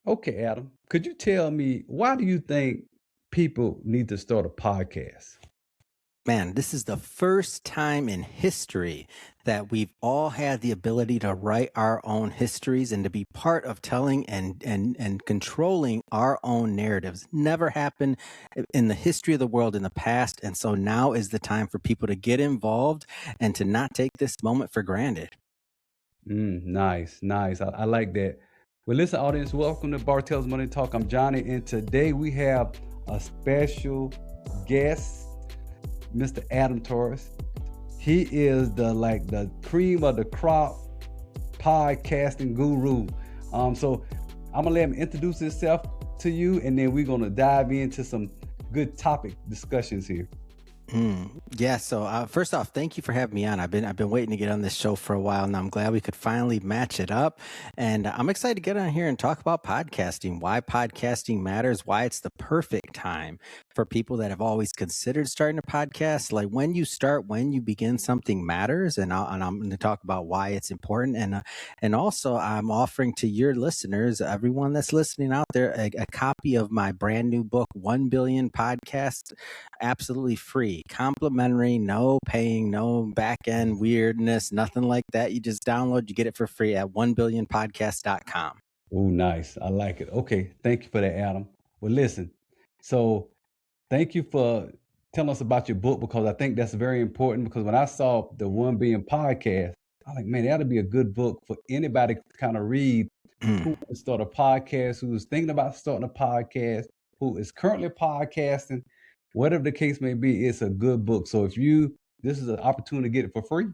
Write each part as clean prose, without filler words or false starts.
Okay, Adam, could you tell me why do you think people need to start a podcast? Man, this is the first time in history that we've all had the ability to write our own histories and to be part of telling and controlling our own narratives. Never happened in the history of the world in the past. And so now is the time for people to get involved and to not take this moment for granted. Nice, nice. I like that. Well, listen, audience, welcome to Bartell's Money Talk. I'm Johnny, and today we have a special guest, Mr. Adam Torres. He is the cream of the crop podcasting guru. So I'm gonna let him introduce himself to you, and then we're gonna dive into some good topic discussions here. Yeah. So first off, thank you for having me on. I've been waiting to get on this show for a while, and I'm glad we could finally match it up. And I'm excited to get on here and talk about podcasting, why podcasting matters, why it's the perfect time for people that have always considered starting a podcast. Like when you start, when you begin, something matters, and I'm going to talk about why it's important. And also I'm offering to your listeners, everyone that's listening out there, a copy of my brand new book, 1 Billion Podcasts, absolutely free, complimentary, no paying, no back end weirdness, nothing like that. You just download, you get it for free at 1billionpodcast.com. Oh, nice. I like it. Okay, thank you for that, Adam. Well, listen. So thank you for telling us about your book because I think that's very important. Because when I saw the One Being podcast, I was like, man, that'll be a good book for anybody to kind of read who Mm. wants to start a podcast, who's thinking about starting a podcast, who is currently podcasting, whatever the case may be. It's a good book. So if this is an opportunity to get it for free.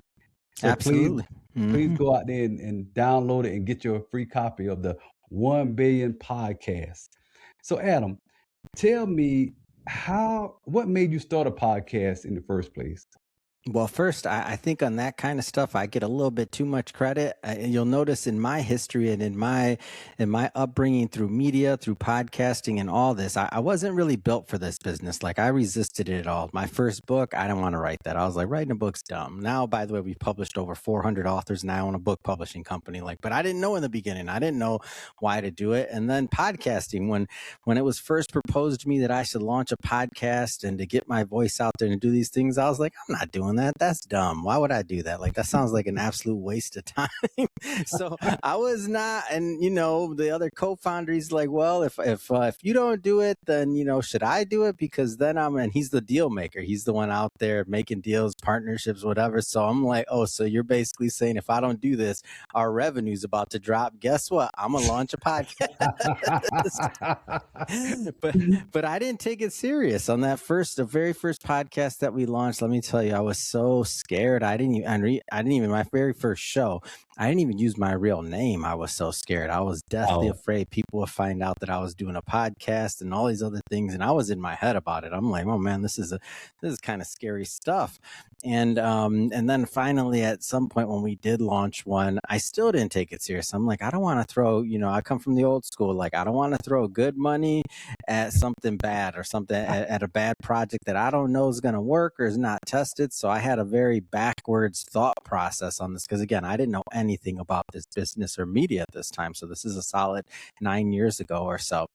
So please, Absolutely. please Hmm. go out there and download it and get your free copy of the 1 Billion podcast. So Adam, tell me what made you start a podcast in the first place? Well, first, I think on that kind of stuff, I get a little bit too much credit. And you'll notice in my history and in my upbringing through media, through podcasting, and all this, I wasn't really built for this business. Like I resisted it all. My first book, I didn't want to write that. I was like, writing a book's dumb. Now, by the way, we've published over 400 authors, and I own a book publishing company. Like, but I didn't know in the beginning. I didn't know why to do it. And then podcasting, when it was first proposed to me that I should launch a podcast and to get my voice out there and do these things, I was like, I'm not doing that. That's dumb. Why would I do that? Like, that sounds like an absolute waste of time. So I was not, and the other co-founder, he's like, well, if you don't do it, then should I do it? Because then and he's the deal maker. He's the one out there making deals, partnerships, whatever. So I'm like, oh, so you're basically saying if I don't do this, our revenue's about to drop. Guess what? I'm gonna launch a podcast. but but I didn't take it serious on the very first podcast that we launched. Let me tell you, I was so scared. I didn't even my very first show. I didn't even use my real name. I was so scared. I was deathly Wow. afraid people would find out that I was doing a podcast and all these other things. And I was in my head about it. I'm like, oh man, this is kind of scary stuff. And then finally at some point when we did launch one, I still didn't take it serious. I'm like, I don't want to throw, I come from the old school. Like, I don't want to throw good money at something bad or something at a bad project that I don't know is going to work or is not tested. So I had a very backwards thought process on this because again, I didn't know anything about this business or media at this time. So this is a solid 9 years ago or so.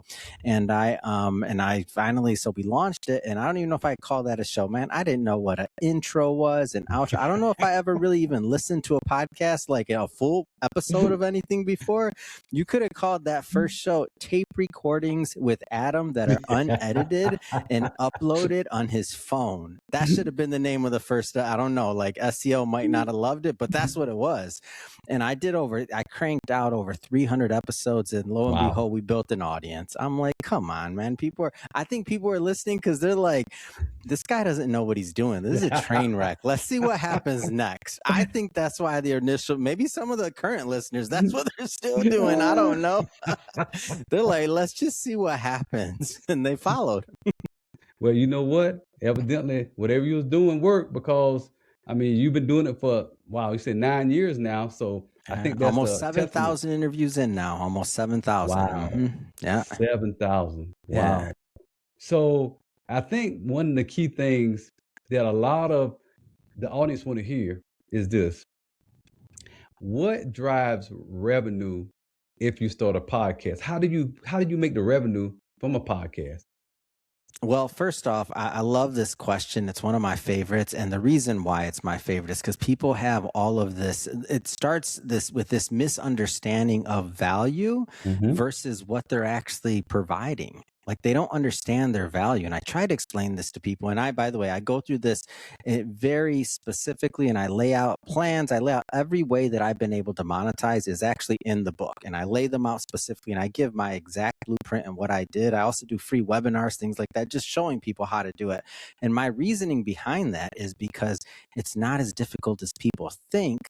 And I finally, so we launched it, and I don't even know if I call that a show, man. I didn't know what an intro was, an outro. I don't know if I ever really even listened to a podcast, like a full episode of anything before. You could have called that first show tape recordings with Adam that are unedited and uploaded on his phone. That should have been the name of the first. I don't know, like SEO might not have loved it, but that's what it was. And I cranked out over 300 episodes, and lo and Wow. behold, we built an audience. I'm like, come on, man. I think people are listening because they're like, this guy doesn't know what he's doing. This is a train wreck. Let's see what happens next. I think that's why maybe some of the current listeners, that's what they're still doing. I don't know. They're like, let's just see what happens. And they followed. Well, you know what? Evidently, whatever you was doing worked because I mean you've been doing it for wow, you said 9 years now. So I think that's Almost a testament. 7,000 interviews in now. Almost 7,000. Wow. Yeah. 7,000. Yeah. Wow. So I think one of the key things that a lot of the audience want to hear is this. What drives revenue if you start a podcast? How did you make the revenue from a podcast? Well, first off, I love this question. It's one of my favorites. And the reason why it's my favorite is because people have all of this. It starts this with this misunderstanding of value Mhm. versus what they're actually providing. Like they don't understand their value. And I try to explain this to people. And by the way, I go through this very specifically and I lay out plans. I lay out every way that I've been able to monetize is actually in the book. And I lay them out specifically and I give my exact blueprint and what I did. I also do free webinars, things like that, just showing people how to do it. And my reasoning behind that is because it's not as difficult as people think,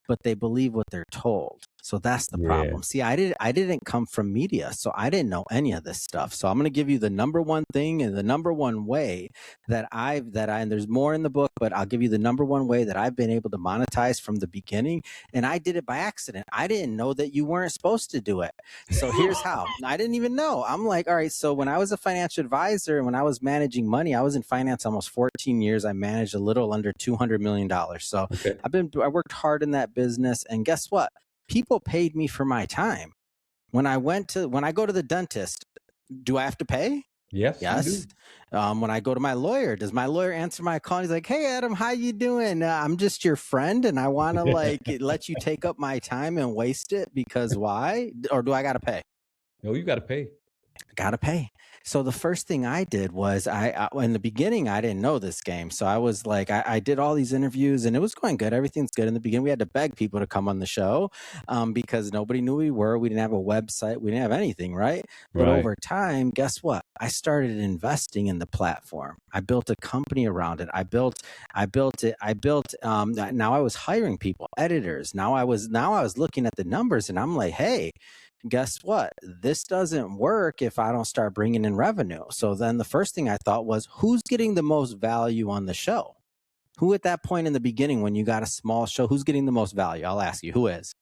but they believe what they're told. So that's the Yeah. problem. See, I didn't come from media, so I didn't know any of this stuff. So I'm going to give you the number one thing and the number one way and there's more in the book, but I'll give you the number one way that I've been able to monetize from the beginning. And I did it by accident. I didn't know that you weren't supposed to do it. So here's how. I didn't even know. I'm like, all right, so when I was a financial advisor and when I was managing money, I was in finance almost 14 years. I managed a little under $200 million. So Okay. I worked hard in that business. And guess what? People paid me for my time. When I go to the dentist, do I have to pay? Yes, you Yes. do. When I go to my lawyer, does my lawyer answer my call? He's like, "Hey, Adam, how you doing? I'm just your friend, and I want to let you take up my time and waste it because why? Or do I got to pay?" No, you gotta pay. Gotta pay. So the first thing I did was in the beginning, I didn't know this game. So I was like, I did all these interviews and it was going good. Everything's good. In the beginning, we had to beg people to come on the show because nobody knew who we were. We didn't have a website. We didn't have anything, right? But Right. over time, guess what? I started investing in the platform. I built a company around it. I built it. Now I was hiring people, editors. Now I was looking at the numbers and I'm like, hey, guess what? This doesn't work if I don't start bringing in revenue. So then the first thing I thought was, who's getting the most value on the show? Who at that point in the beginning, when you got a small show, who's getting the most value? I'll ask you, who is?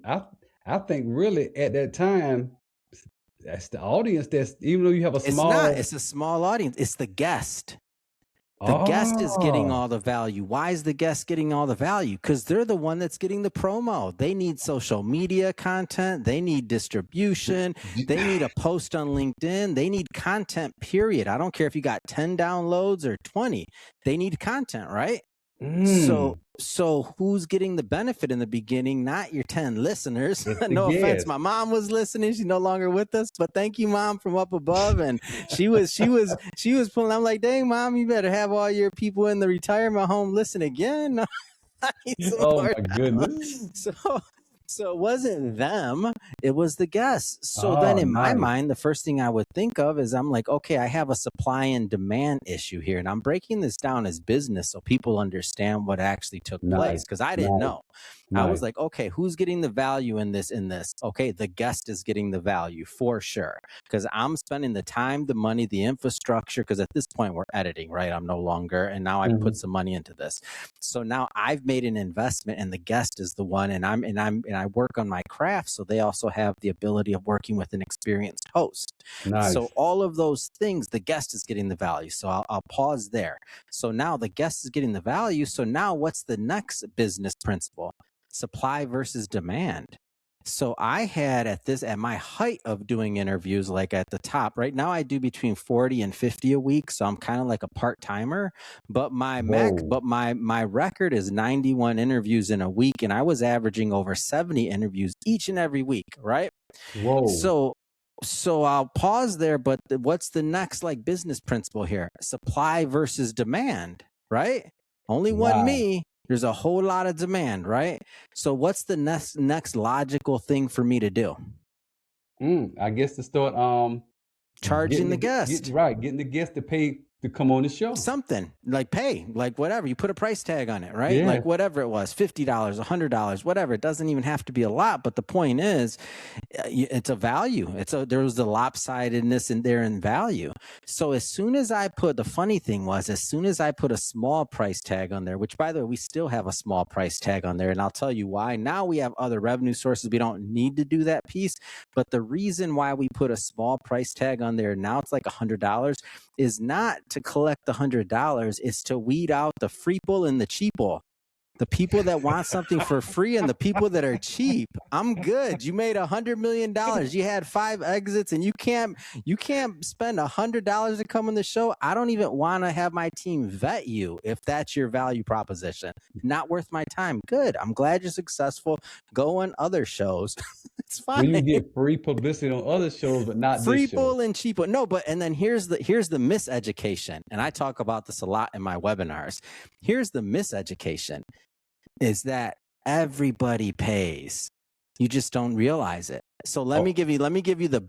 I think really at that time, that's the audience that's even though you have a It's not. small. It's a small audience. It's the guest. The guest is getting Oh, all the value. Why is the guest getting all the value? Because they're the one that's getting the promo. They need social media content. They need distribution. d They need a post on LinkedIn. They need content, period. I don't care if you got 10 downloads or 20. They need content, right? So mm, who's getting the benefit in the beginning? Not your 10 listeners. it's the No offense. gas. My mom was listening. She's no longer with us, but thank you, mom, from up above. And she was pulling. I'm like, dang, mom, you better have all your people in the retirement home listen again. I need some Oh more my downloads. goodness. So it wasn't them, it was the guests. So then Oh, in my nice. mind, the first thing I would think of is I'm like, okay, I have a supply and demand issue here. And I'm breaking this down as business so people understand what actually took place Nice, because I didn't nice, know. I was nice. like, okay, who's getting the value in this? Okay, the guest is getting the value for sure. Because I'm spending the time, the money, the infrastructure. Because at this point we're editing, right? I'm no longer, and now I put Mhm. some money into this. So now I've made an investment and the guest is the one and I work on my craft. So they also have the ability of working with an experienced host. So Nice. all of those things, the guest is getting the value. So I'll pause there. So now the guest is getting the value. So now what's the next business principle? Supply versus demand. So I had at my height of doing interviews, like at the top, right now I do between 40 and 50 a week. So I'm kind of like a part timer, but Whoa, my record is 91 interviews in a week. And I was averaging over 70 interviews each and every week. Right. whoa. So, I'll pause there, but what's the next like business principle here? Supply versus demand, right? Only one Wow. me. There's a whole lot of demand, right? So what's the next logical thing for me to do? I guess to start, Charging the getting guest. right, getting the guests to pay to come on the show. Something like pay, like whatever, you put a price tag on it, right? Yeah. Like whatever it was, $50, $100, whatever. It doesn't even have to be a lot, but the point is it's a value. There was the lopsidedness in there in value. So as soon as I put a small price tag on there, which by the way, we still have a small price tag on there, and I'll tell you why. Now we have other revenue sources. We don't need to do that piece, but the reason why we put a small price tag on there, now it's like $100, is not to collect the $100. It's to weed out the freeple and the cheaple. The people that want something for free and the people that are cheap. I'm good. You made $100 million. You had 5 exits, and you can't spend $100 to come on the show. I don't even want to have my team vet you if that's your value proposition. Not worth my time. Good. I'm glad you're successful. Go on other shows. It's fine. When you get free publicity on other shows, but not Free this show. pull and cheap. No, but and then here's the miseducation, and I talk about this a lot in my webinars. Here's the miseducation: is that everybody pays. You just don't realize it. So let me give you the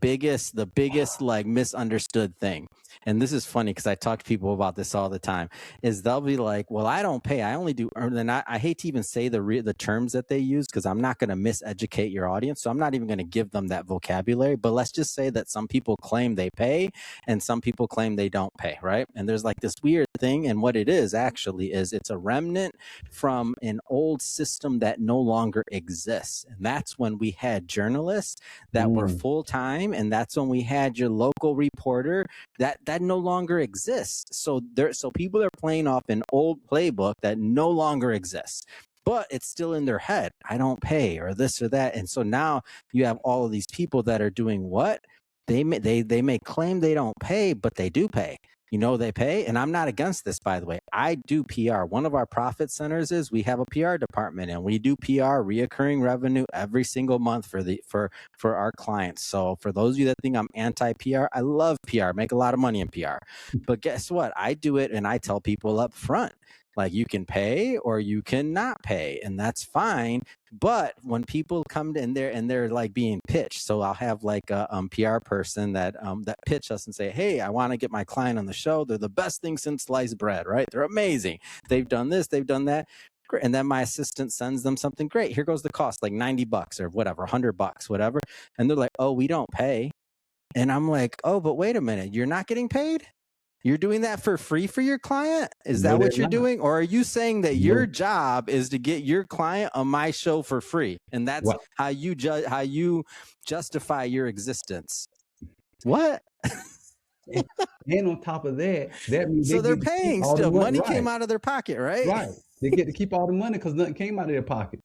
biggest like misunderstood thing. And this is funny because I talk to people about this all the time. Is they'll be like, "Well, I don't pay. I only do earn." And I hate to even say the terms that they use because I'm not going to miseducate your audience. So I'm not even going to give them that vocabulary. But let's just say that some people claim they pay and some people claim they don't pay, right? And there's like this weird thing. And what it is actually is it's a remnant from an old system that no longer exists. And that's when we had journalists that were full time, and that's when we had your local reporter that no longer exists. So people are playing off an old playbook that no longer exists, but it's still in their head. I don't pay or this or that. And so now you have all of these people that are doing what? They may claim they don't pay, but they do pay. They pay. And I'm not against this, by the way. I do PR. One of our profit centers is we have a PR department, and we do PR, reoccurring revenue, every single month for our clients. So for those of you that think I'm anti-PR, I love PR, make a lot of money in PR. But guess what? I do it and I tell people up front, like, you can pay or you cannot pay, and that's fine. But when people come in there and they're like being pitched, so I'll have like a PR person that pitch us and say, "Hey, I want to get my client on the show. They're the best thing since sliced bread, right? They're amazing. They've done this, they've done that." And then my assistant sends them something great. Here goes the cost, like $90 or whatever, $100, whatever. And they're like, "Oh, we don't pay." And I'm like, "Oh, but wait a minute, you're not getting paid? You're doing that for free for your client? Is that what you're doing? Or are you saying that your job is to get your client on my show for free? And that's how you justify your existence." What? And on top of that means so they're paying still. Money came out of their pocket, right? Right. They get to keep all the money because nothing came out of their pocket.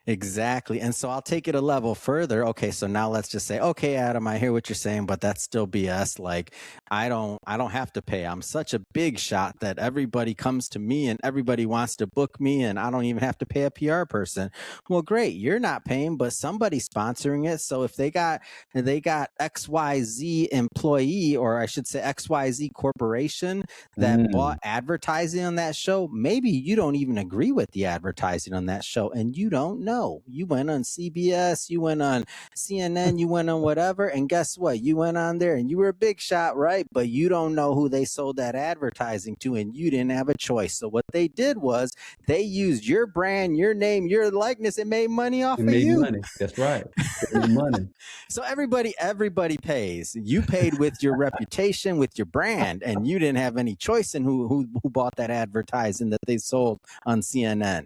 Exactly. And so I'll take it a level further. Okay, so now let's just say, "Okay, Adam, I hear what you're saying, but that's still BS. Like, I don't have to pay. I'm such a big shot that everybody comes to me and everybody wants to book me, and I don't even have to pay a PR person." Well, great. You're not paying, but somebody's sponsoring it. So if they got XYZ employee, or I should say XYZ corporation that bought advertising on that show, maybe you don't even agree with the advertising on that show, and you don't know. You went on CBS, you went on CNN, you went on whatever, and guess what? You went on there and you were a big shot, right? But you don't know who they sold that advertising to, and you didn't have a choice. So what they did was they used your brand, your name, your likeness, and made money off of you. Made money. That's right. They made money. So everybody pays. You paid with your reputation, with your brand, and you didn't have any choice in who bought that advertising that they sold on CNN.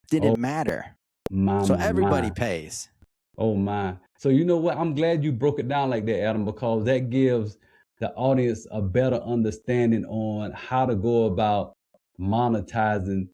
Didn't matter. So everybody pays. Oh my. So you know what? I'm glad you broke it down like that, Adam, because that gives the audience a better understanding on how to go about monetizing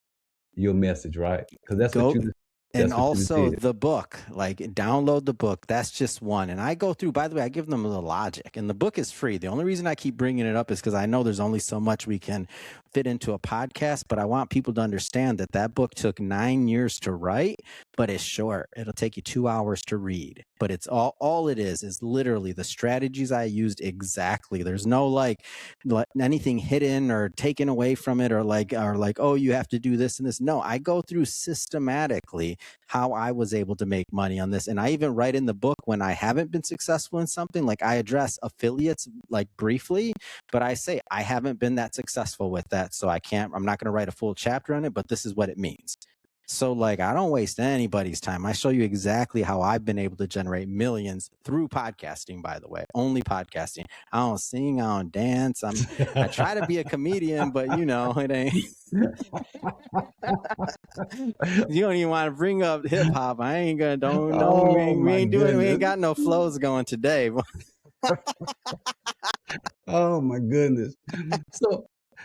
your message, right? Because that's what you and also the book, like, download the book. That's just one. And I go through, by the way, I give them the logic, and the book is free. The only reason I keep bringing it up is because I know there's only so much we can fit into a podcast, but I want people to understand that book took 9 years to write, but it's short. It'll take you 2 hours to read, but it's all it is literally the strategies I used exactly. There's no like anything hidden or taken away from it, or like, "Oh, you have to do this and this." No, I go through systematically how I was able to make money on this. And I even write in the book when I haven't been successful in something. Like, I address affiliates like briefly, but I say I haven't been that successful with that, so I'm not going to write a full chapter on it, but this is what it means. So like, I don't waste anybody's time. I show you exactly how I've been able to generate millions through podcasting, by the way, only podcasting. I don't sing, I don't dance. I try to be a comedian, but it ain't. You don't even want to bring up hip hop. I ain't gonna, we ain't got no flows going today. Oh my goodness.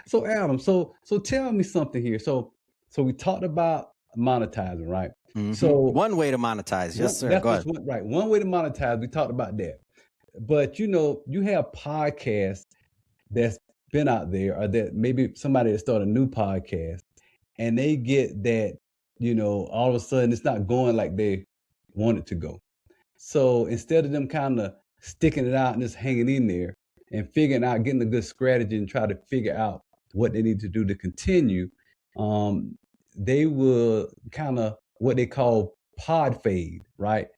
So Adam, so tell me something here. So we talked about monetizing, right? Mm-hmm. So One way to monetize. Yes, sir. that's Go just ahead. one, right. One way to monetize. We talked about that, but you have podcasts that's been out there, or that maybe somebody that started a new podcast, and they get that, all of a sudden it's not going like they want it to go. So instead of them kind of sticking it out and just hanging in there and figuring out, getting a good strategy and try to figure out what they need to do to continue, um, they will kind of what they call pod fade, right?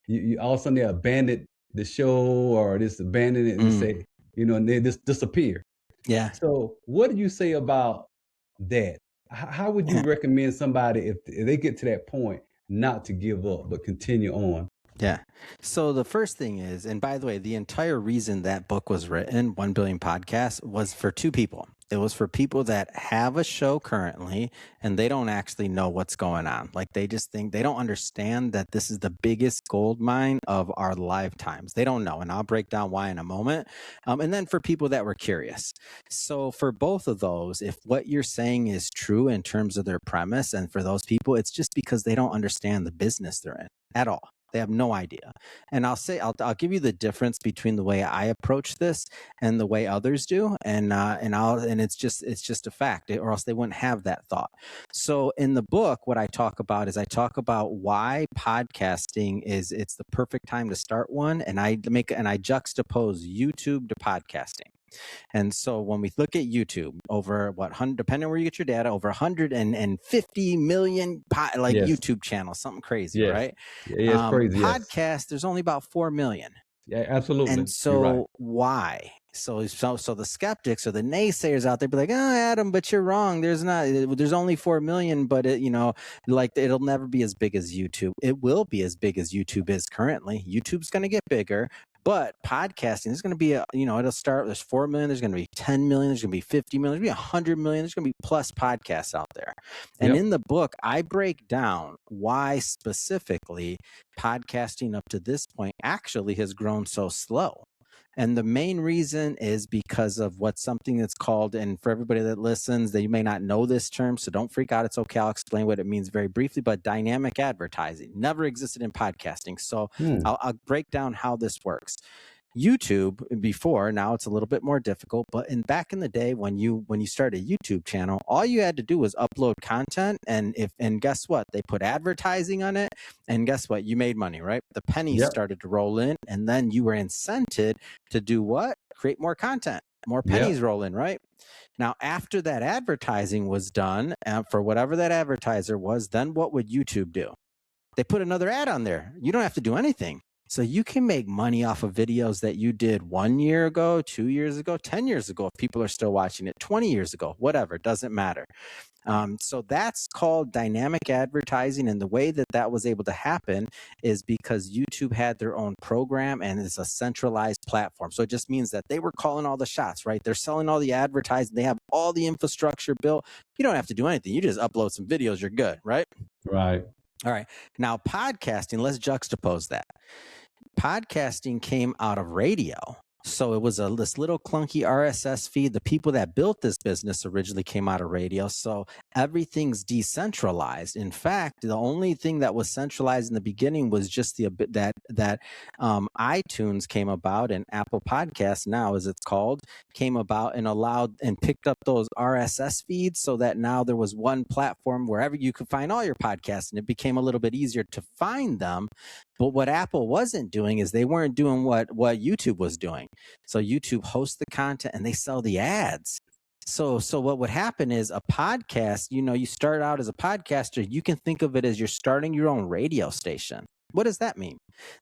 You all of a sudden they abandon the show, or just abandon it and just say, and they just disappear. Yeah. So what do you say about that? How would you recommend somebody, if they get to that point, not to give up but continue on? Yeah. So the first thing is, and by the way, the entire reason that book was written, 1 Billion Podcasts, was for two people. It was for people that have a show currently and they don't actually know what's going on. Like they just think they don't understand that this is the biggest gold mine of our lifetimes. They don't know. And I'll break down why in a moment. And then for people that were curious. So for both of those, if what you're saying is true in terms of their premise, and for those people, it's just because they don't understand the business they're in at all. They have no idea. And I'll give you the difference between the way I approach this and the way others do. And it's just a fact, or else they wouldn't have that thought. So in the book, what I talk about why podcasting it's the perfect time to start one. And I juxtapose YouTube to podcasting. And so when we look at YouTube, over depending on where you get your data, over 150 million Yes. YouTube channels, something crazy, Yes. right? Yeah, it's crazy. Yes. Podcast, there's only about 4 million. Yeah, absolutely. And so why? So the skeptics or the naysayers out there be like, oh, Adam, but you're wrong. There's only 4 million, but it'll never be as big as YouTube. It will be as big as YouTube is currently. YouTube's going to get bigger. But podcasting is going to be, it'll start, there's 4 million, there's going to be 10 million, there's going to be 50 million, there's going to be 100 million, there's going to be plus podcasts out there. And in the book, I break down why specifically podcasting up to this point actually has grown so slow. And the main reason is because of something that's called, and for everybody that listens, that you may not know this term, so don't freak out. It's okay. I'll explain what it means very briefly, but dynamic advertising never existed in podcasting. So I'll break down how this works. YouTube before, now it's a little bit more difficult, but back in the day when you start a YouTube channel, all you had to do was upload content, and guess what? They put advertising on it, and guess what? You made money, right? The pennies started to roll in, and then you were incented to do what? Create more content. More pennies roll in, right? Now, after that advertising was done, for whatever that advertiser was, then what would YouTube do? They put another ad on there. You don't have to do anything. So you can make money off of videos that you did 1 year ago, 2 years ago, 10 years ago, if people are still watching it, 20 years ago, whatever, it doesn't matter. So that's called dynamic advertising. And the way that was able to happen is because YouTube had their own program, and it's a centralized platform. So it just means that they were calling all the shots, right? They're selling all the advertising. They have all the infrastructure built. You don't have to do anything. You just upload some videos. You're good, right? Right. All right. Now, podcasting, let's juxtapose that. Podcasting came out of radio. So it was this little clunky RSS feed. The people that built this business originally came out of radio. So everything's decentralized. In fact, the only thing that was centralized in the beginning was just that iTunes came about, and Apple Podcasts now, as it's called, came about and allowed and picked up those RSS feeds, so that now there was one platform wherever you could find all your podcasts, and it became a little bit easier to find them. But what Apple wasn't doing is they weren't doing what YouTube was doing. So YouTube hosts the content and they sell the ads. So what would happen is a podcast, you start out as a podcaster, you can think of it as you're starting your own radio station. What does that mean?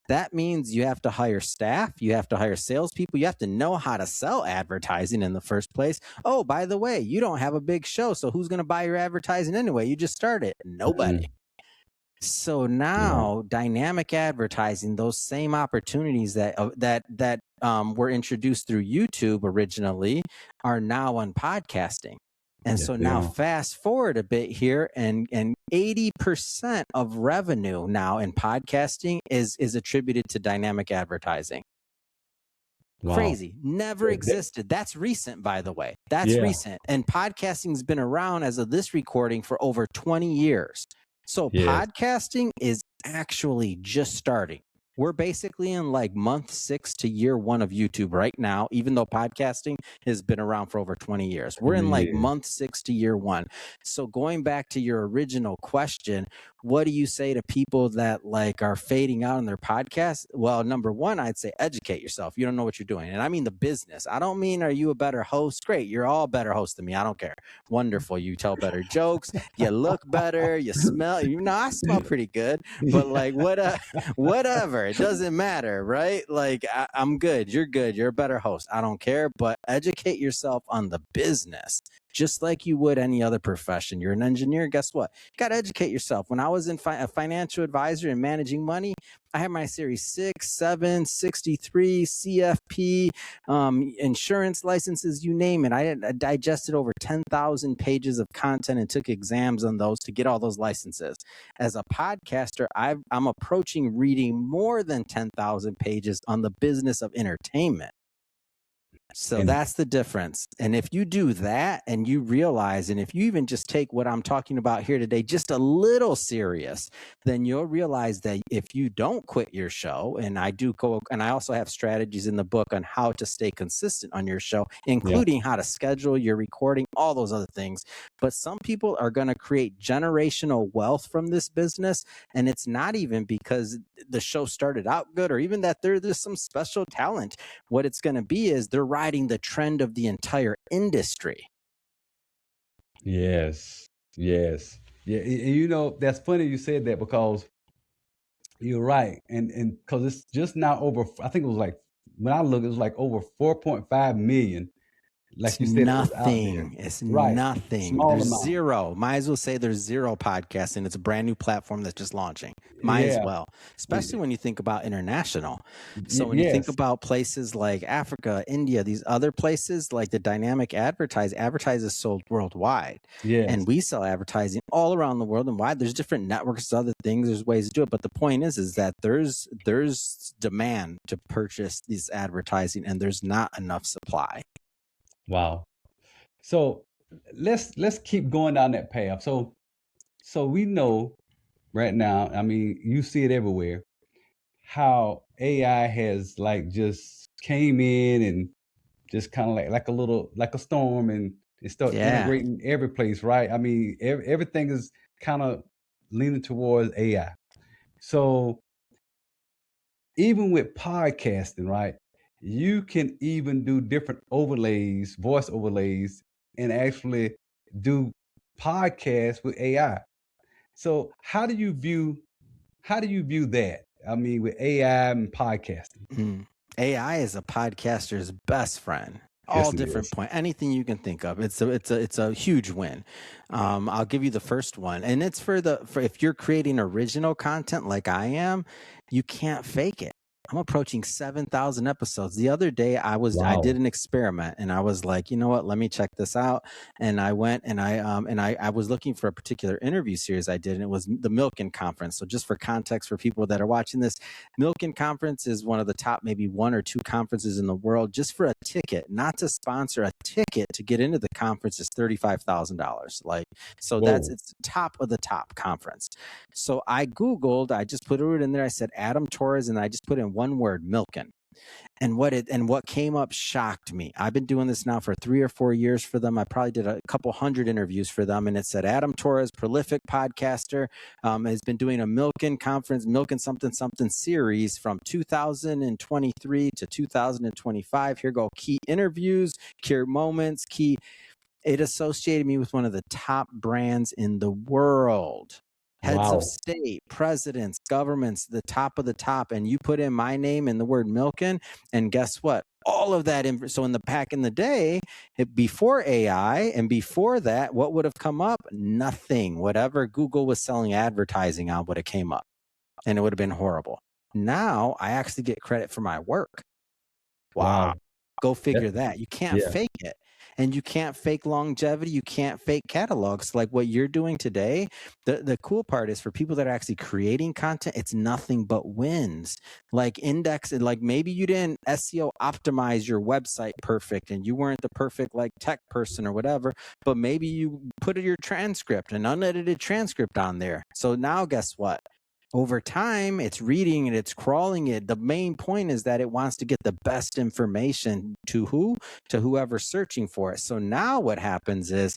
That means you have to hire staff, you have to hire salespeople, you have to know how to sell advertising in the first place. Oh, by the way, you don't have a big show, so who's going to buy your advertising anyway? You just started. Nobody. So now dynamic advertising, those same opportunities that were introduced through YouTube originally, are now on podcasting. And so now fast forward a bit here, and 80% of revenue now in podcasting is attributed to dynamic advertising. Wow. Crazy. Never existed. That's recent, by the way. That's recent. And podcasting's been around as of this recording for over 20 years. So Yes. podcasting is actually just starting. We're basically in like month 6 to year 1 of YouTube right now, even though podcasting has been around for over 20 years. We're in like Yeah. month 6 to year 1. So going back to your original question, what do you say to people that like are fading out on their podcast? Well, number one, I'd say educate yourself. You don't know what you're doing. And I mean the business. I don't mean, are you a better host? Great. You're all better hosts than me. I don't care. Wonderful. You tell better jokes. You look better. You smell, you know, I smell pretty good, but like whatever, it doesn't matter, right? Like I'm good. You're good. You're a better host. I don't care, but educate yourself on the business. Just like you would any other profession. You're an engineer. Guess what? You got to educate yourself. When I was in a financial advisor and managing money, I had my series 6, 7, 63, CFP, insurance licenses, you name it. I digested over 10,000 pages of content and took exams on those to get all those licenses. As a podcaster, I'm approaching reading more than 10,000 pages on the business of entertainment. So And that's the difference. And if you do that and you realize, and if you even just take what I'm talking about here today just a little serious, then you'll realize that if you don't quit your show, and I do go, and I also have strategies in the book on how to stay consistent on your show, including how to schedule your recording, all those other things. But some people are going to create generational wealth from this business. And it's not even because the show started out good or even that there's some special talent. What it's going to be is they're riding the trend of the entire industry. yes, yes, yeah. And you know, that's funny you said that because you're right, and because it's just now over. I think it was like when I looked, it was like over 4.5 million. Like It's you said, it was out there. nothing. It's Right, nothing. small There's amount. zero. Might as well say there's zero podcasting. It's a brand new platform that's just launching. Might as Yeah. well, especially when you think about international. So when you think Yes. about places like Africa, India, these other places, like the dynamic advertise is sold worldwide. Yes. And we sell advertising all around the world and wide. There's different networks, other things, there's ways to do it. But the point is that there's demand to purchase this advertising and there's not enough supply. Wow. So let's keep going down that path. So we know right now, I mean, you see it everywhere, how AI has like just came in and just kind of like a little like a storm and it start Yeah. integrating every place, right? I mean, everything is kind of leaning towards AI. So even with podcasting, right? You can even do different overlays, voice overlays, and actually do podcasts with AI. So how do you view that? I mean, with AI and podcasting. AI is a podcaster's best friend. All Yes, it different is. point, anything you can think of. It's a huge win. I'll give you the first one, and it's for if you're creating original content like I am, you can't fake it. I'm approaching 7,000 episodes. The other day, I did Wow. an experiment, and I was like, you know what? Let me check this out. And I went and I was looking for a particular interview series I did, and it was the Milken Conference. So just for context for people that are watching this, Milken Conference is one of the top maybe 1 or 2 conferences in the world. Just for a ticket, not to sponsor, a ticket to get into the conference is $35,000. Like, so Whoa. it's top of the top conference. So I Googled, I just put it in there. I said Adam Torres, and I just put in one word, Milken. And what came up shocked me. I've been doing this now for 3 or 4 years for them. I probably did a couple hundred interviews for them, and it said Adam Torres, prolific podcaster, has been doing a Milken conference, Milken something something series from 2023 to 2025. Here go key interviews, key moments, key. It associated me with one of the top brands in the world. Heads of Wow. state, presidents, governments, the top of the top. And you put in my name and the word Milken, and guess what? All of that. So in the back in the day, before AI and before that, what would have come up? Nothing. Whatever Google was selling advertising on would have came up, and it would have been horrible. Now I actually get credit for my work. Wow. Wow. Go That, figure that. You can't yeah. fake it. and you can't fake longevity. You can't fake catalogs. Like what you're doing today, the cool part is for people that are actually creating content, it's nothing but wins. Like index, like maybe you didn't SEO optimize your website perfect and you weren't the perfect like tech person or whatever, but maybe you put your transcript, an unedited transcript on there. So now guess what? Over time, it's reading and it's crawling it. The main point is that it wants to get the best information to who? To whoever's searching for it. So now what happens is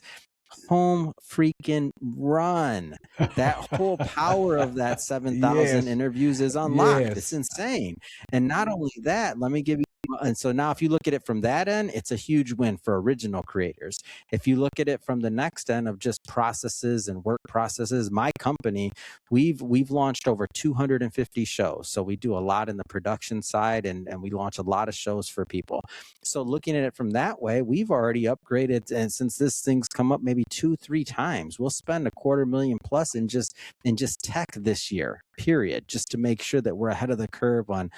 home freaking run. That whole power of that 7,000 Yes. interviews is unlocked. It's Yes. insane. And not only that, let me give you, and so now if you look at it from that end, it's a huge win for original creators. If you look at it from the next end of just processes and work processes, my company, we've launched over 250 shows. So we do a lot in the production side, and we launch a lot of shows for people. So looking at it from that way, we've already upgraded, and since this thing's come up maybe 2-3 times, we'll spend $250,000 plus in just tech this year, period, just to make sure that we're ahead of the curve on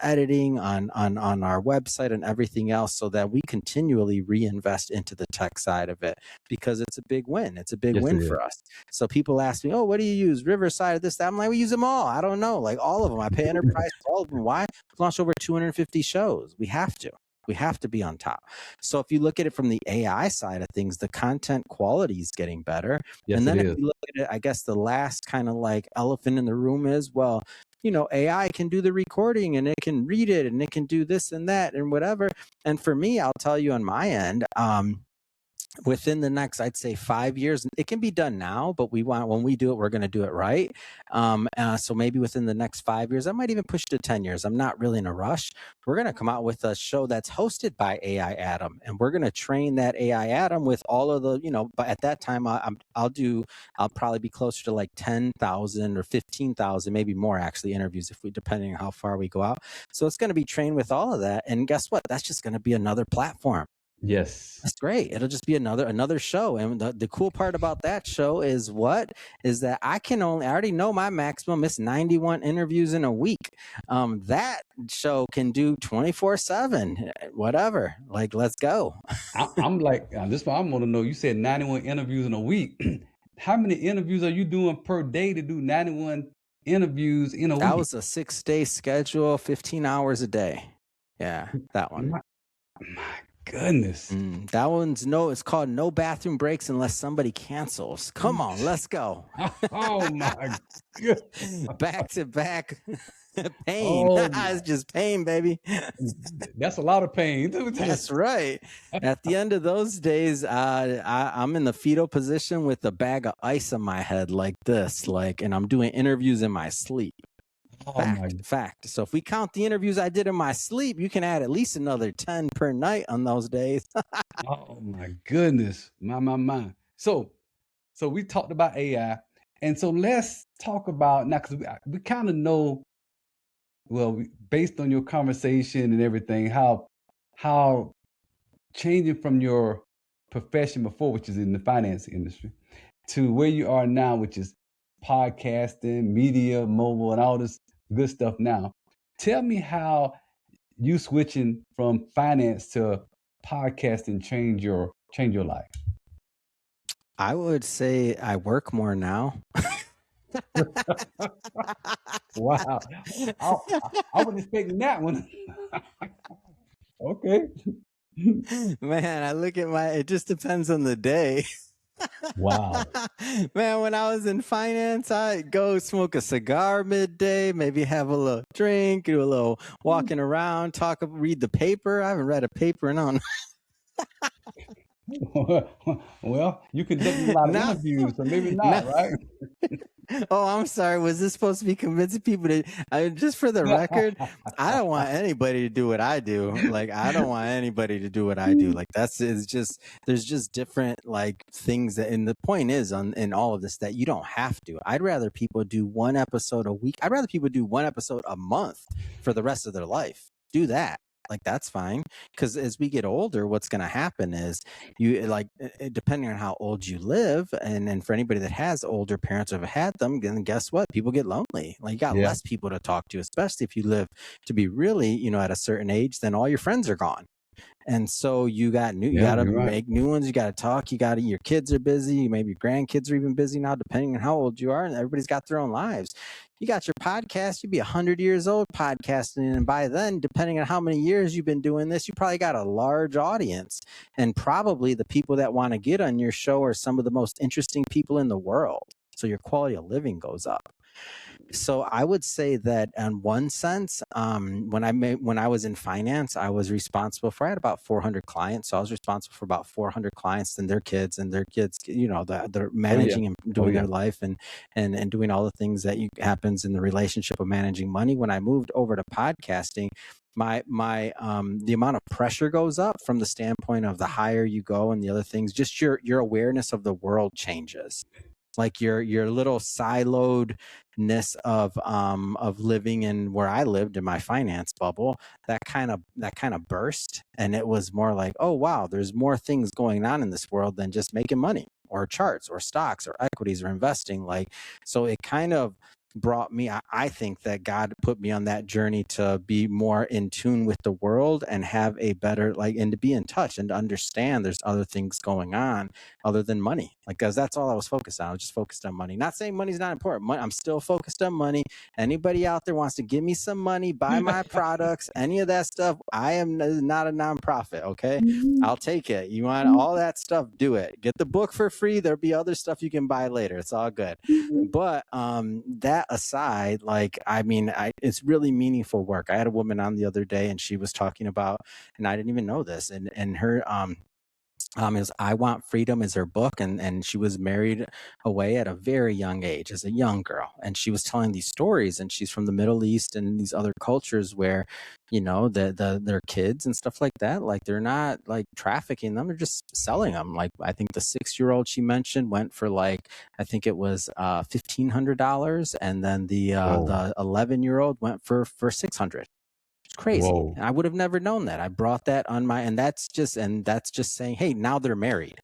editing, on our website and everything else, so that we continually reinvest into the tech side of it, because it's a big win. It's a big Yes, win it is. for us. So people ask me, oh, what do you use? Riverside, this, that. I'm like, we use them all. I don't know. Like all of them. I pay enterprise for all of them. Why? We've launched over 250 shows. We have to. We have to be on top. So if you look at it from the AI side of things, the content quality is getting better. Yes, And then it if is. you look at it, I guess the last kind of like elephant in the room is, well, you know, AI can do the recording and it can read it and it can do this and that and whatever. And for me, I'll tell you on my end, within the next, I'd say 5 years, it can be done now, but when we do it, we're going to do it right. So maybe within the next 5 years, I might even push to 10 years. I'm not really in a rush. We're going to come out with a show that's hosted by AI Adam, and we're going to train that AI Adam with all of the, but at that time, I'll probably be closer to like 10,000 or 15,000, maybe more actually interviews depending on how far we go out. So it's going to be trained with all of that. And guess what? That's just going to be another platform. Yes. That's great. It'll just be another show. And the cool part about that show is that I already know my maximum is 91 interviews in a week. That show can do 24/7, whatever. Like, let's go. I'm like, this is what I want to know. You said 91 interviews in a week. How many interviews are you doing per day to do 91 interviews in a That week? was a 6-day schedule, 15 hours a day. Yeah, that one. My goodness. That one's it's called No Bathroom Breaks Unless Somebody Cancels. Come on, let's go. Oh my goodness. Back to back pain. Oh It's just pain, baby. That's a lot of pain. That's right. At the end of those days, I'm in the fetal position with a bag of ice on my head like this, and I'm doing interviews in my sleep. Oh my Fact. So if we count the interviews I did in my sleep, you can add at least another 10 per night on those days. Oh my goodness. My. So we talked about AI. And so let's talk about now, because we kind of know, well, based on your conversation and everything, how changing from your profession before, which is in the finance industry, to where you are now, which is podcasting, media, mobile, and all this good stuff now. Tell me how you switching from finance to podcasting change your life. I would say I work more now. Wow. I wasn't expecting that one. Okay. Man, I look at it just depends on the day. Wow. Man, when I was in finance, I'd go smoke a cigar midday, maybe have a little drink, do a little walking around, read the paper. I haven't read a paper in on. Well, you conducted a lot of interviews, so maybe not, right? Oh, I'm sorry. Was this supposed to be convincing people just for the record, I don't want anybody to do what I do. Like, I don't want anybody to do what I do. Like, there's just different like things and the point is in all of this that you don't have to. I'd rather people do one episode a week. I'd rather people do one episode a month for the rest of their life. Do that. Like, that's fine. Because as we get older, what's going to happen is depending on how old you live, and for anybody that has older parents or have had them, then guess what? People get lonely. Like, you got less people to talk to, especially if you live to be really, at a certain age, then all your friends are gone. And so you got you Yeah, got to you're right. make new ones. You got to talk. Your kids are busy. Maybe your grandkids are even busy now, depending on how old you are. And everybody's got their own lives. You got your podcast. You'd be 100 years old podcasting. And by then, depending on how many years you've been doing this, you probably got a large audience. And probably the people that want to get on your show are some of the most interesting people in the world. So your quality of living goes up. So I would say that in one sense, when I was in finance, I was responsible for, I had about 400 clients. So I was responsible for about 400 clients and their kids, they're Oh yeah. managing and Oh doing yeah. their life and doing all the things that happens in the relationship of managing money. When I moved over to podcasting, the amount of pressure goes up from the standpoint of the higher you go and the other things, just your awareness of the world changes. Like your little siloedness of living in where I lived in my finance bubble, that kind of burst, and it was more like, oh wow, there's more things going on in this world than just making money or charts or stocks or equities or investing. Like, so it kind of brought me, I think that God put me on that journey to be more in tune with the world and have a better, like, and to be in touch and to understand there's other things going on other than money. Like, cause that's all I was focused on. I was just focused on money. Not saying money's not important. I'm still focused on money. Anybody out there wants to give me some money, buy my products, any of that stuff, I am not a nonprofit. Okay. I'll take it. You want all that stuff, do it. Get the book for free. There'll be other stuff you can buy later. It's all good. But that aside, like, I mean, it's really meaningful work. I had a woman on the other day and she was talking about, and I didn't even know this, and her is I Want Freedom is her book, and she was married away at a very young age as a young girl, and she was telling these stories, and she's from the Middle East and these other cultures where, their kids and stuff like that, like, they're not like trafficking them, they're just selling them. Like, I think the 6-year-old she mentioned went for, like, I think it was $1,500, and then the Whoa. 11-year-old went for 600. It's crazy. Whoa. And I would have never known that. I brought that on and that's just saying, hey, now they're married.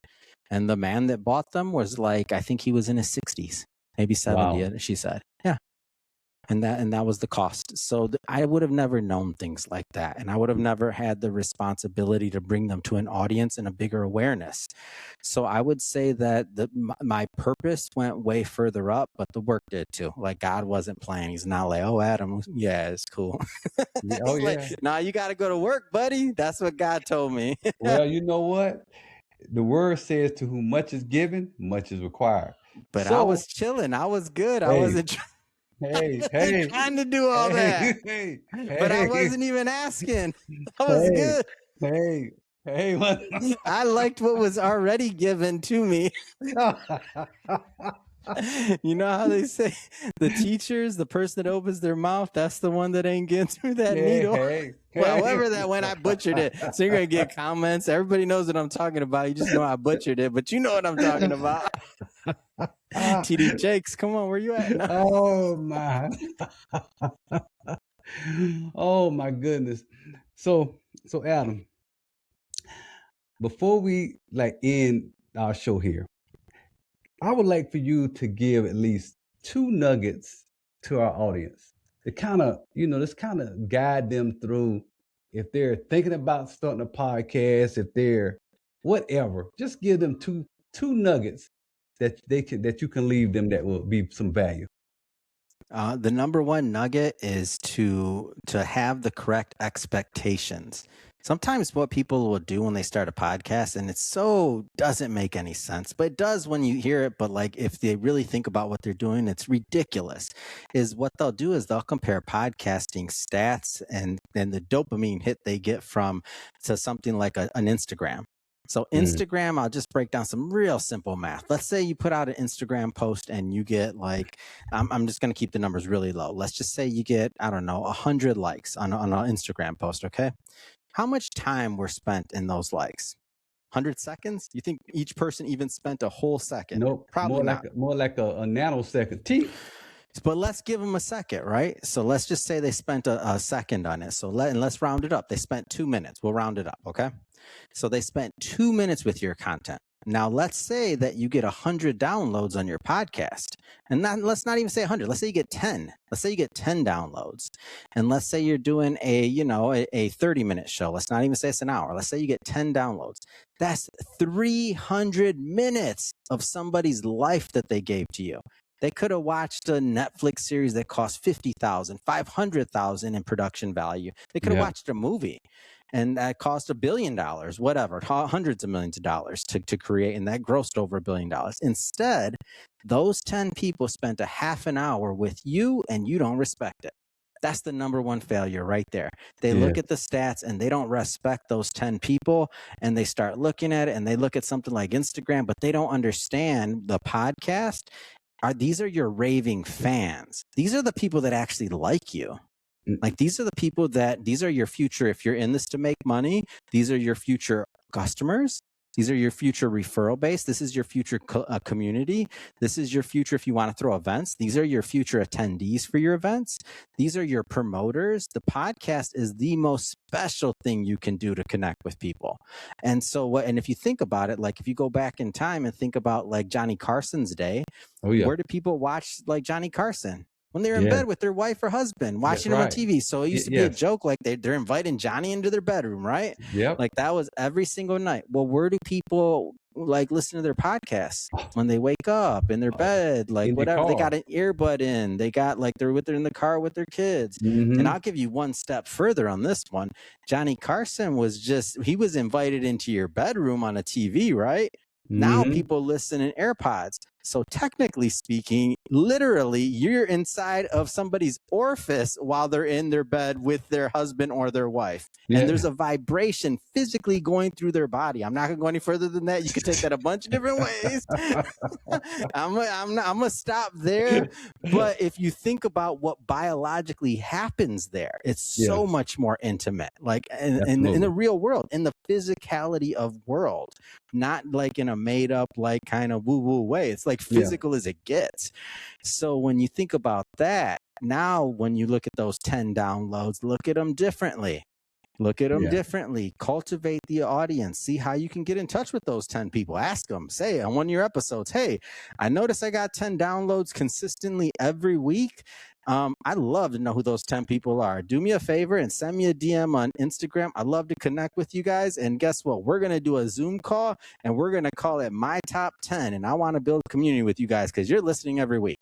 And the man that bought them was, like, I think he was in his 60s, maybe 70, Wow. she said. Yeah. And that was the cost. So I would have never known things like that, and I would have never had the responsibility to bring them to an audience and a bigger awareness. So I would say that my purpose went way further up, but the work did too. Like, God wasn't playing. He's not like, oh, Adam, yeah, it's cool. Oh He's like, yeah. nah, you got to go to work, buddy. That's what God told me. Well, you know what? The word says to whom much is given, much is required. But I So, was chilling. I was good. I hey, wasn't hey, hey, trying to do all hey, that, hey, but I hey, wasn't even asking. I was hey, good. hey, hey, what? I liked what was already given to me. You know how they say the teachers, the person that opens their mouth, that's the one that ain't getting through that Hey, needle. hey, Well, hey. however that went, I butchered it. So you're going to get comments. Everybody knows what I'm talking about. You just know I butchered it, but you know what I'm talking about. TD Jakes, come on, where you at? No. Oh my. Oh my goodness. So Adam, before we like end our show here, I would like for you to give at least 2 nuggets to our audience to kind of, just kind of guide them through if they're thinking about starting a podcast, if they're whatever. Just give them two nuggets that you can leave them that will be some value. The number one nugget is to have the correct expectations. Sometimes what people will do when they start a podcast, and it so doesn't make any sense, but it does when you hear it. But, like, if they really think about what they're doing, it's ridiculous. Is what they'll do is they'll compare podcasting stats and the dopamine hit they get from to something like an Instagram. So Instagram, I'll just break down some real simple math. Let's say you put out an Instagram post and you get, like, I'm just going to keep the numbers really low. Let's just say you get, I don't know, 100 likes on an Instagram post. Okay. How much time were spent in those likes? 100 seconds? You think each person even spent a whole second? Nope. Probably not. More like a nanosecond. But let's give them a second, right? So let's just say they spent a second on it. So let's round it up. They spent 2 minutes. We'll round it up, okay? So they spent 2 minutes with your content. Now, let's say that you get 100 downloads on your podcast. And let's not even say 100. Let's say you get 10. Let's say you get 10 downloads. And let's say you're doing a 30-minute show. Let's not even say it's an hour. Let's say you get 10 downloads. That's 300 minutes of somebody's life that they gave to you. They could have watched a Netflix series that cost $50,000, $500,000 in production value. They could have watched a movie, and that cost $1 billion, whatever, hundreds of millions of dollars to create, and that grossed over $1 billion. Instead, those 10 people spent a half an hour with you, and you don't respect it. That's the number one failure right there. They look at the stats and they don't respect those 10 people, and they start looking at it, and they look at something like Instagram, but they don't understand the podcast. These are your raving fans. These are the people that actually like you. Like, these are the people these are your future. If you're in this to make money, these are your future customers. These are your future referral base. This is your future community. This is your future if you want to throw events. These are your future attendees for your events. These are your promoters. The podcast is the most special thing you can do to connect with people. And so and if you think about it, like if you go back in time and think about like Johnny Carson's day, where do people watch like Johnny Carson? When they're in bed with their wife or husband, watching him on TV. So it used to be a joke, like they're inviting Johnny into their bedroom, right? Like that was every single night. Well, where do people like listen to their podcasts? When they wake up in their bed, like whatever, they got an earbud in, they got like they're in the car with their kids. And I'll give you one step further on this one. Johnny Carson he was invited into your bedroom on a TV, right? Now people listen in AirPods. So technically speaking, literally, you're inside of somebody's orifice while they're in their bed with their husband or their wife. And there's a vibration physically going through their body. I'm not going to go any further than that. You can take that a bunch of different ways. I'm going to stop there. But if you think about what biologically happens there, it's so much more intimate. Like in the real world, in the physicality of world, not like in a made up, like kind of woo-woo way. It's like physical as it gets. So when you think about that, now when you look at those 10 downloads, look at them differently. Look at them differently. Cultivate the audience. See how you can get in touch with those 10 people. Ask them, say on one of your episodes, hey, I noticed I got 10 downloads consistently every week. I'd love to know who those 10 people are. Do me a favor and send me a DM on Instagram. I'd love to connect with you guys. And guess what? We're going to do a Zoom call, and we're going to call it My Top 10. And I want to build a community with you guys because you're listening every week.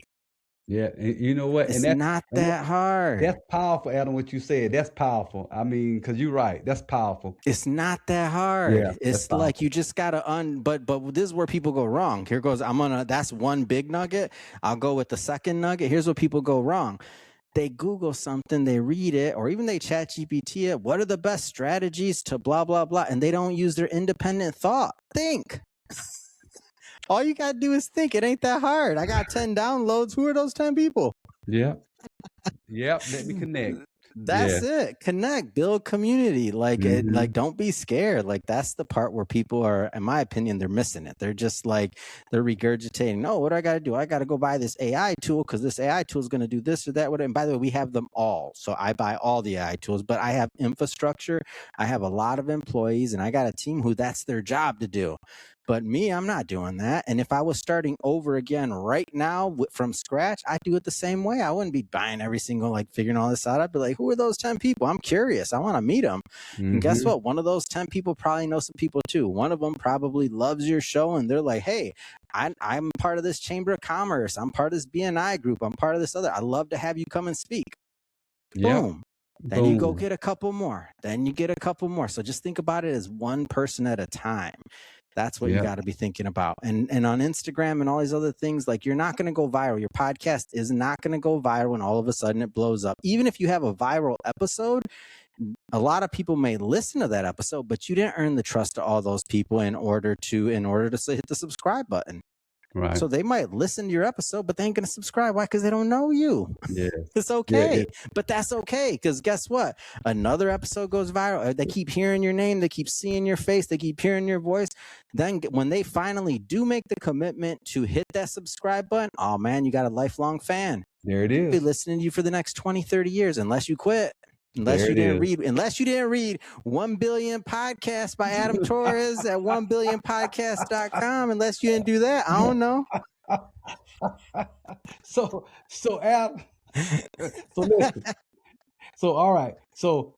Yeah, and you know what? It's not that hard. That's powerful, Adam, what you said. That's powerful. I mean, because you're right. That's powerful. It's not that hard. Yeah, it's like you just got to but this is where people go wrong. Here goes, that's one big nugget. I'll go with the second nugget. Here's where people go wrong. They Google something, they read it, or even they chat GPT it. What are the best strategies to blah, blah, blah? And they don't use their independent thought. Think. All you got to do is think. It ain't that hard. I got 10 downloads. Who are those 10 people? Yeah. Yep. Let me connect. That's it. Connect, build community. Like like don't be scared. Like that's the part where people are, in my opinion, they're missing it. They're just like, they're regurgitating, no, what do I got to do? I got to go buy this AI tool because this AI tool is going to do this or that. And by the way, we have them all. So I buy all the AI tools, but I have infrastructure. I have a lot of employees, and I got a team who that's their job to do. But me, I'm not doing that. And if I was starting over again right now from scratch, I'd do it the same way. I wouldn't be buying every single, like figuring all this out. I'd be like, who are those 10 people? I'm curious. I want to meet them. And guess what? One of those 10 people probably knows some people too. One of them probably loves your show, and they're like, hey, I'm part of this Chamber of Commerce. I'm part of this BNI group. I'm part of this other. I'd love to have you come and speak. Boom. Then you go get a couple more. Then you get a couple more. So just think about it as one person at a time. That's what you got to be thinking about. And on Instagram and all these other things, like you're not going to go viral. Your podcast is not going to go viral and all of a sudden it blows up. Even if you have a viral episode, a lot of people may listen to that episode, but you didn't earn the trust of all those people in order to hit the subscribe button. Right. So they might listen to your episode, but they ain't going to subscribe. Why? Because they don't know you. Yeah. It's okay. But that's okay. Because guess what? Another episode goes viral. They keep hearing your name. They keep seeing your face. They keep hearing your voice. Then when they finally do make the commitment to hit that subscribe button, oh man, you got a lifelong fan. There it is. They'll be listening to you for the next 20, 30 years unless you quit. Unless There you it didn't is. read 1 Billion Podcast by Adam Torres at 1billionpodcast.com. Unless you didn't do that, I don't know. So Adam, so listen. So all right. So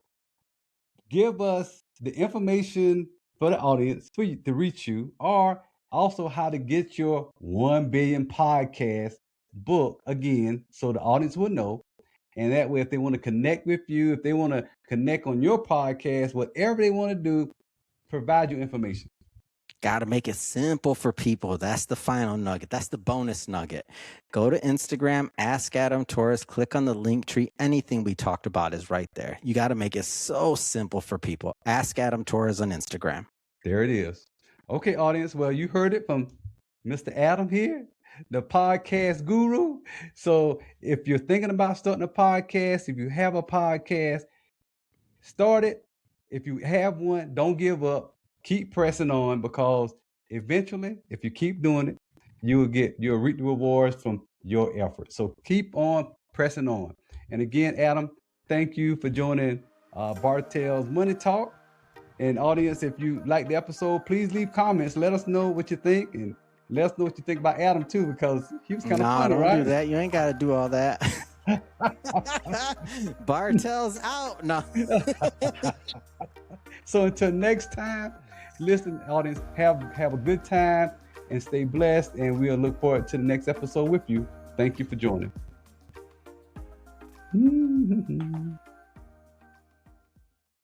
give us the information for the audience for you to reach you, or also how to get your 1 billion podcast book again, so the audience will know. And that way, if they want to connect with you, if they want to connect on your podcast, whatever they want to do, provide you information. Got to make it simple for people. That's the final nugget. That's the bonus nugget. Go to Instagram, ask Adam Torres, click on the link tree. Anything we talked about is right there. You got to make it so simple for people. Ask Adam Torres on Instagram. There it is. Okay, audience. Well, you heard it from Mr. Adam here, the podcast guru. So if you're thinking about starting a podcast, if you have a podcast, start it. If you have one, don't give up. Keep pressing on, because eventually, if you keep doing it, you'll reap the rewards from your effort. So keep on pressing on. And again, Adam, thank you for joining Bartel's Money Talk. And audience, if you like the episode, please leave comments. Let us know what you think, and let us know what you think about Adam too, because he was kind of funny, don't right? do that. You ain't got to do all that. Bartel's out. No. So until next time, listen, audience, have a good time and stay blessed. And we'll look forward to the next episode with you. Thank you for joining.